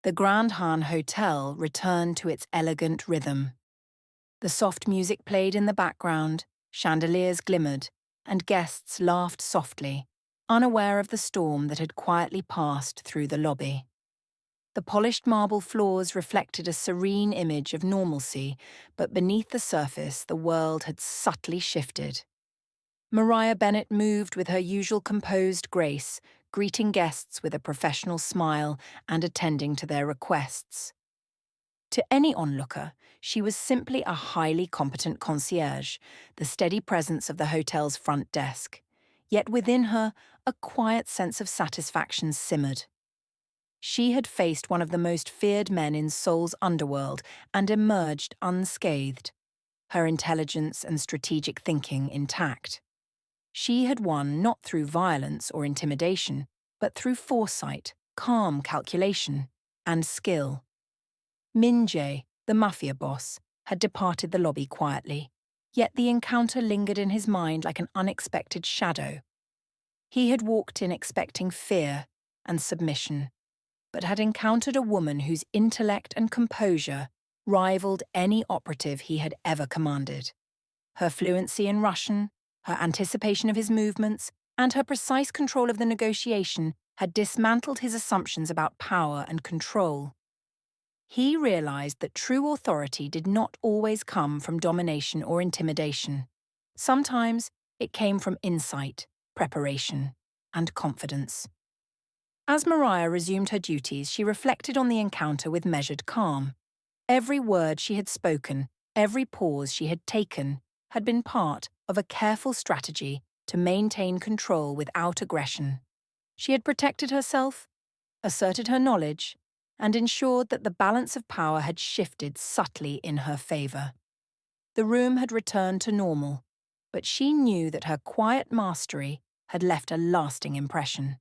The Grand Han Hotel returned to its elegant rhythm. The soft music played in the background, chandeliers glimmered, and guests laughed softly, unaware of the storm that had quietly passed through the lobby. The polished marble floors reflected a serene image of normalcy, but beneath the surface the world had subtly shifted. Mariah Bennett moved with her usual composed grace, greeting guests with a professional smile and attending to their requests. To any onlooker, she was simply a highly competent concierge, the steady presence of the hotel's front desk. Yet within her, a quiet sense of satisfaction simmered. She had faced one of the most feared men in Seoul's underworld and emerged unscathed, her intelligence and strategic thinking intact. She had won not through violence or intimidation, but through foresight, calm calculation, and skill. Min Jae, the Mafia boss, had departed the lobby quietly, yet the encounter lingered in his mind like an unexpected shadow. He had walked in expecting fear and submission, but had encountered a woman whose intellect and composure rivaled any operative he had ever commanded. Her fluency in Russian, her anticipation of his movements, and her precise control of the negotiation had dismantled his assumptions about power and control. He realized that true authority did not always come from domination or intimidation. Sometimes it came from insight, preparation, and confidence. As Mariah resumed her duties, she reflected on the encounter with measured calm. Every word she had spoken, every pause she had taken, had been part of a careful strategy to maintain control without aggression. She had protected herself, asserted her knowledge, and ensured that the balance of power had shifted subtly in her favor. The room had returned to normal, but she knew that her quiet mastery had left a lasting impression.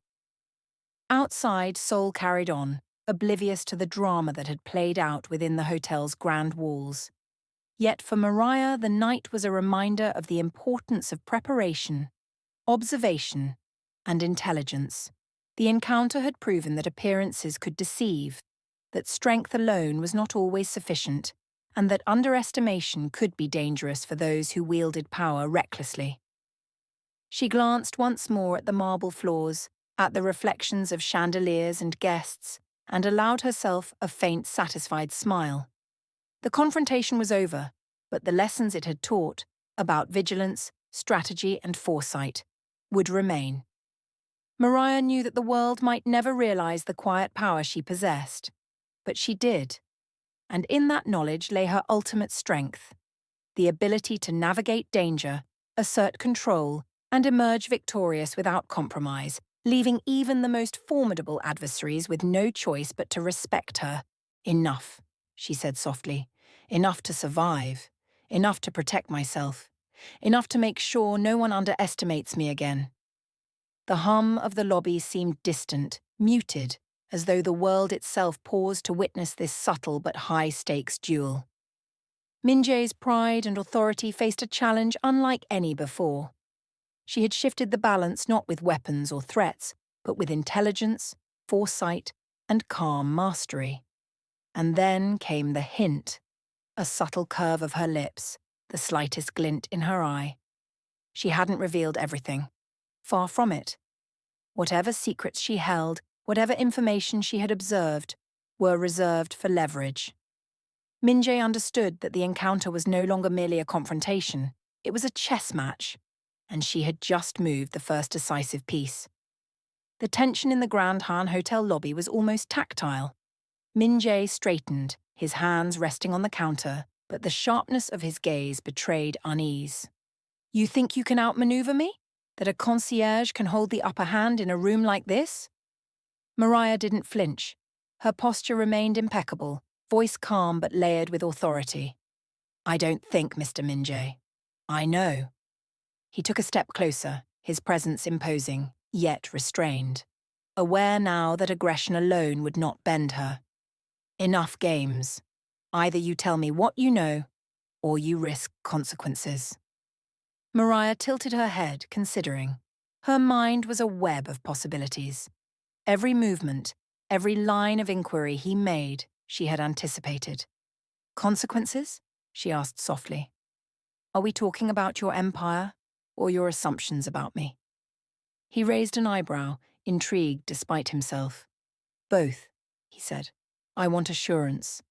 Outside, Seoul carried on, oblivious to the drama that had played out within the hotel's grand walls. Yet for Mariah, the night was a reminder of the importance of preparation, observation, and intelligence. The encounter had proven that appearances could deceive, that strength alone was not always sufficient, and that underestimation could be dangerous for those who wielded power recklessly. She glanced once more at the marble floors, at the reflections of chandeliers and guests, and allowed herself a faint, satisfied smile. The confrontation was over, but the lessons it had taught, about vigilance, strategy, and foresight, would remain. Mariah knew that the world might never realize the quiet power she possessed, but she did, and in that knowledge lay her ultimate strength, the ability to navigate danger, assert control, and emerge victorious without compromise, leaving even the most formidable adversaries with no choice but to respect her. "Enough," she said softly. "Enough to survive. Enough to protect myself. Enough to make sure no one underestimates me again." The hum of the lobby seemed distant, muted, as though the world itself paused to witness this subtle but high-stakes duel. Min Jae's pride and authority faced a challenge unlike any before. She had shifted the balance not with weapons or threats, but with intelligence, foresight, and calm mastery. And then came the hint, a subtle curve of her lips, the slightest glint in her eye. She hadn't revealed everything. Far from it. Whatever secrets she held, whatever information she had observed, were reserved for leverage. Min Jae understood that the encounter was no longer merely a confrontation. It was a chess match, and she had just moved the first decisive piece. The tension in the Grand Han Hotel lobby was almost tactile. Min Jae straightened, his hands resting on the counter, but the sharpness of his gaze betrayed unease. "You think you can outmaneuver me? That a concierge can hold the upper hand in a room like this?" Mariah didn't flinch. Her posture remained impeccable, voice calm but layered with authority. "I don't think, Mr. Min Jae. I know." He took a step closer, his presence imposing, yet restrained, aware now that aggression alone would not bend her. "Enough games. Either you tell me what you know, or you risk consequences." Mariah tilted her head, considering. Her mind was a web of possibilities. Every movement, Every line of inquiry he made, she had anticipated. Consequences? She asked softly. Are we talking about your empire or your assumptions about me? He raised an eyebrow, intrigued despite himself. Both, he said. I want assurance.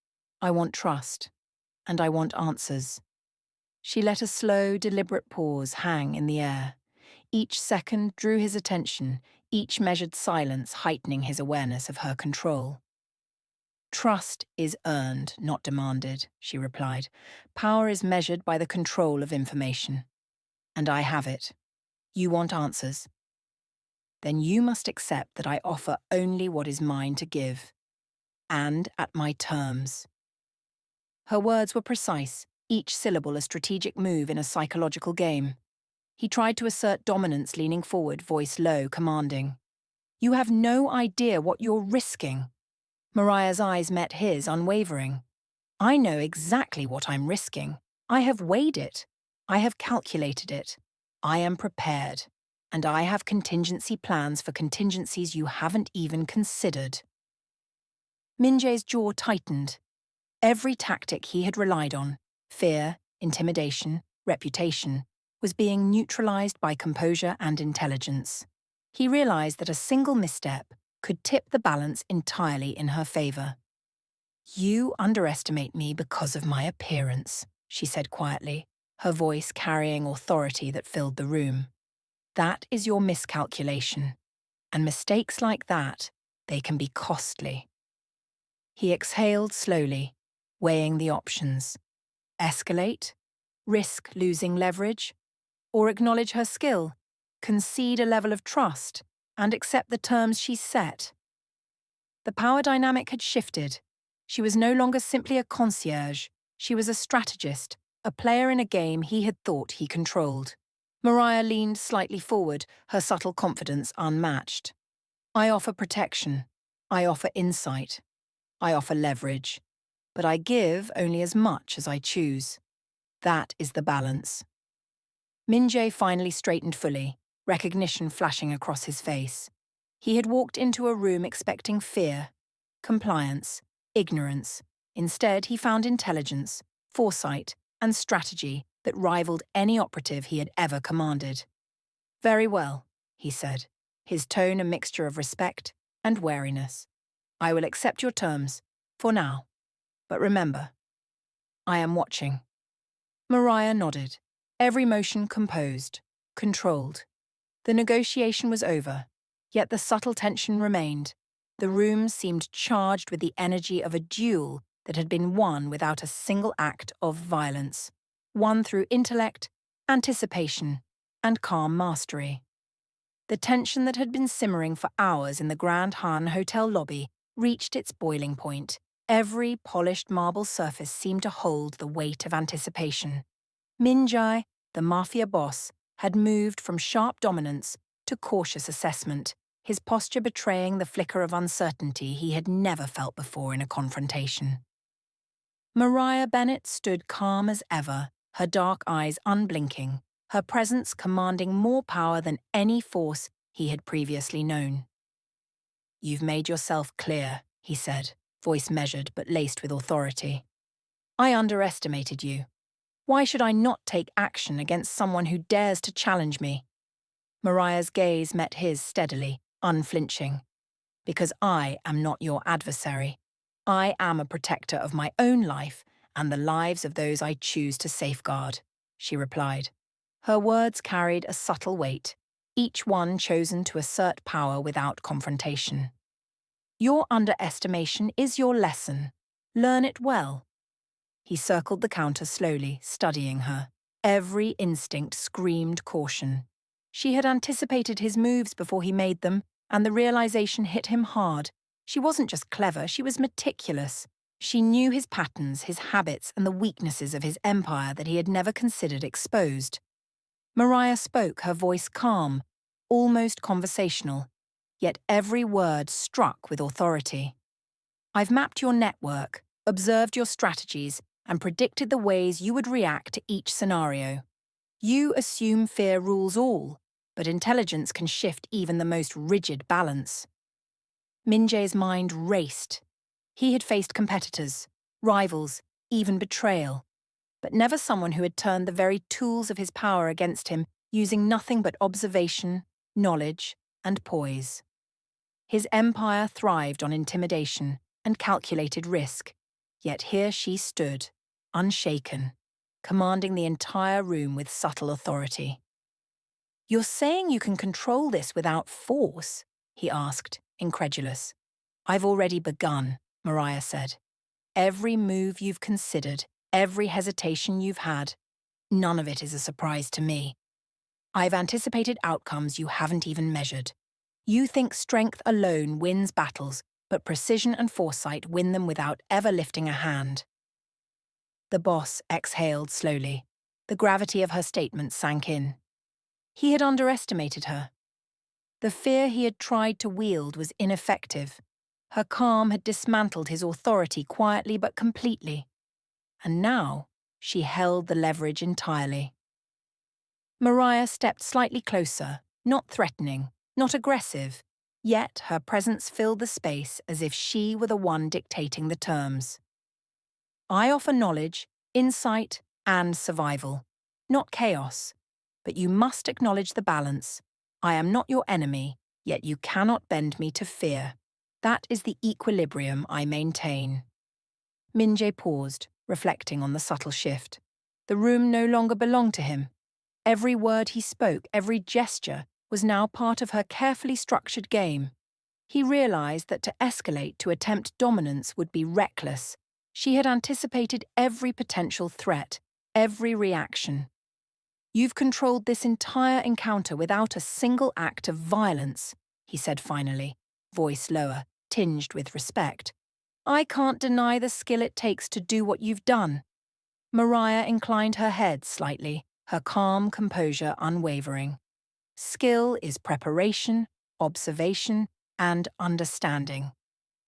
I want trust. And I want answers. She let a slow, deliberate pause hang in the air. Each second drew his attention, each measured silence heightening his awareness of her control. Trust is earned, not demanded, she replied. Power is measured by the control of information. And I have it. You want answers? Then you must accept that I offer only what is mine to give, and at my terms. Her words were precise, each syllable a strategic move in a psychological game. He tried to assert dominance, leaning forward, voice low, commanding. You have no idea what you're risking. Mariah's eyes met his, unwavering. I know exactly what I'm risking. I have weighed it. I have calculated it. I am prepared. And I have contingency plans for contingencies you haven't even considered. Min-jae's jaw tightened. Every tactic he had relied on, fear, intimidation, reputation, was being neutralized by composure and intelligence. He realized that a single misstep could tip the balance entirely in her favor. You underestimate me because of my appearance, she said quietly, her voice carrying authority that filled the room. That is your miscalculation, and mistakes like that, they can be costly. He exhaled slowly, weighing the options. Escalate, risk losing leverage, or acknowledge her skill, concede a level of trust, and accept the terms she set. The power dynamic had shifted. She was no longer simply a concierge. She was a strategist, a player in a game he had thought he controlled. Mariah leaned slightly forward, her subtle confidence unmatched. I offer protection. I offer insight. I offer leverage. But I give only as much as I choose. That is the balance. Min-jae finally straightened fully, recognition flashing across his face. He had walked into a room expecting fear, compliance, ignorance. Instead, he found intelligence, foresight, and strategy that rivaled any operative he had ever commanded. Very well, he said, his tone a mixture of respect and wariness. I will accept your terms, for now. But remember, I am watching. Mariah nodded, every motion composed, controlled. The negotiation was over, yet the subtle tension remained. The room seemed charged with the energy of a duel that had been won without a single act of violence, won through intellect, anticipation, and calm mastery. The tension that had been simmering for hours in the Grand Han Hotel lobby reached its boiling point. Every polished marble surface seemed to hold the weight of anticipation. Min-jae, the Mafia boss, had moved from sharp dominance to cautious assessment, his posture betraying the flicker of uncertainty he had never felt before in a confrontation. Mariah Bennett stood calm as ever, her dark eyes unblinking, her presence commanding more power than any force he had previously known. You've made yourself clear, he said, voice measured but laced with authority. I underestimated you. Why should I not take action against someone who dares to challenge me? Mariah's gaze met his steadily, unflinching. Because I am not your adversary. I am a protector of my own life and the lives of those I choose to safeguard, she replied. Her words carried a subtle weight, each one chosen to assert power without confrontation. Your underestimation is your lesson. Learn it well. He circled the counter slowly, studying her. Every instinct screamed caution. She had anticipated his moves before he made them, and the realization hit him hard. She wasn't just clever, she was meticulous. She knew his patterns, his habits, and the weaknesses of his empire that he had never considered exposed. Mariah spoke, her voice calm, almost conversational, yet every word struck with authority. I've mapped your network, observed your strategies, and predicted the ways you would react to each scenario. You assume fear rules all, but intelligence can shift even the most rigid balance. Min-jae's mind raced. He had faced competitors, rivals, even betrayal, but never someone who had turned the very tools of his power against him, using nothing but observation, knowledge, and poise. His empire thrived on intimidation and calculated risk, yet here she stood, unshaken, commanding the entire room with subtle authority. "You're saying you can control this without force?" he asked, incredulous. "I've already begun," Mariah said. "Every move you've considered, every hesitation you've had, none of it is a surprise to me. I've anticipated outcomes you haven't even measured. You think strength alone wins battles, but precision and foresight win them without ever lifting a hand." The boss exhaled slowly. The gravity of her statement sank in. He had underestimated her. The fear he had tried to wield was ineffective. Her calm had dismantled his authority quietly but completely. And now she held the leverage entirely. Mariah stepped slightly closer, not threatening, not aggressive, yet her presence filled the space as if she were the one dictating the terms. "I offer knowledge, insight, and survival, not chaos. But you must acknowledge the balance. I am not your enemy, yet you cannot bend me to fear. That is the equilibrium I maintain." Min-jae paused, reflecting on the subtle shift. The room no longer belonged to him. Every word he spoke, every gesture, was now part of her carefully structured game. He realized that to escalate, to attempt dominance, would be reckless. She had anticipated every potential threat, every reaction. "You've controlled this entire encounter without a single act of violence," he said finally, voice lower, tinged with respect. "I can't deny the skill it takes to do what you've done." Mariah inclined her head slightly, her calm composure unwavering. "Skill is preparation, observation, and understanding.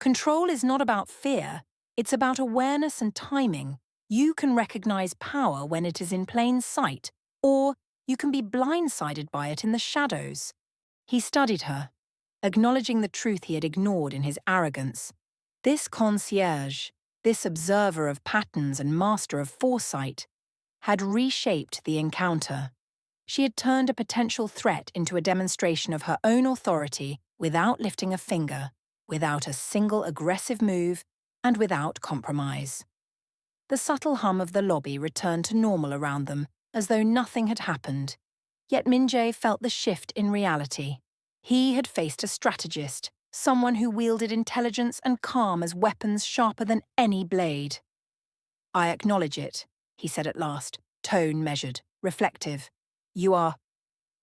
Control is not about fear, it's about awareness and timing. You can recognize power when it is in plain sight, or you can be blindsided by it in the shadows." He studied her, acknowledging the truth he had ignored in his arrogance. This concierge, this observer of patterns and master of foresight, had reshaped the encounter. She had turned a potential threat into a demonstration of her own authority without lifting a finger, without a single aggressive move, and without compromise. The subtle hum of the lobby returned to normal around them, as though nothing had happened. Yet Min-jae felt the shift in reality. He had faced a strategist, someone who wielded intelligence and calm as weapons sharper than any blade. "I acknowledge it," he said at last, tone measured, reflective. "You are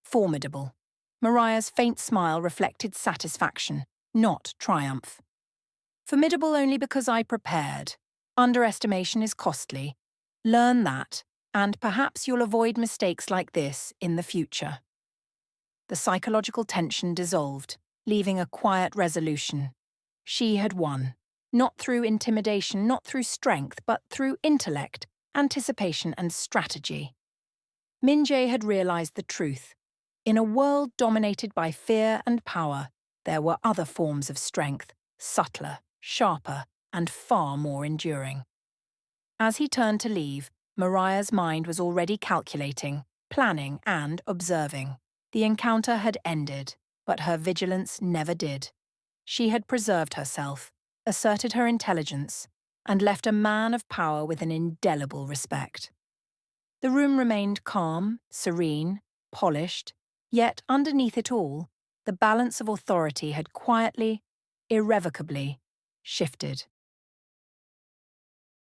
formidable." Mariah's faint smile reflected satisfaction, not triumph. "Formidable only because I prepared. Underestimation is costly. Learn that, and perhaps you'll avoid mistakes like this in the future." The psychological tension dissolved, leaving a quiet resolution. She had won, not through intimidation, not through strength, but through intellect, anticipation, and strategy. Min-jae had realized the truth. In a world dominated by fear and power, there were other forms of strength, subtler, sharper, and far more enduring. As he turned to leave, Mariah's mind was already calculating, planning, and observing. The encounter had ended, but her vigilance never did. She had preserved herself, asserted her intelligence, and left a man of power with an indelible respect. The room remained calm, serene, polished, yet underneath it all, the balance of authority had quietly, irrevocably shifted.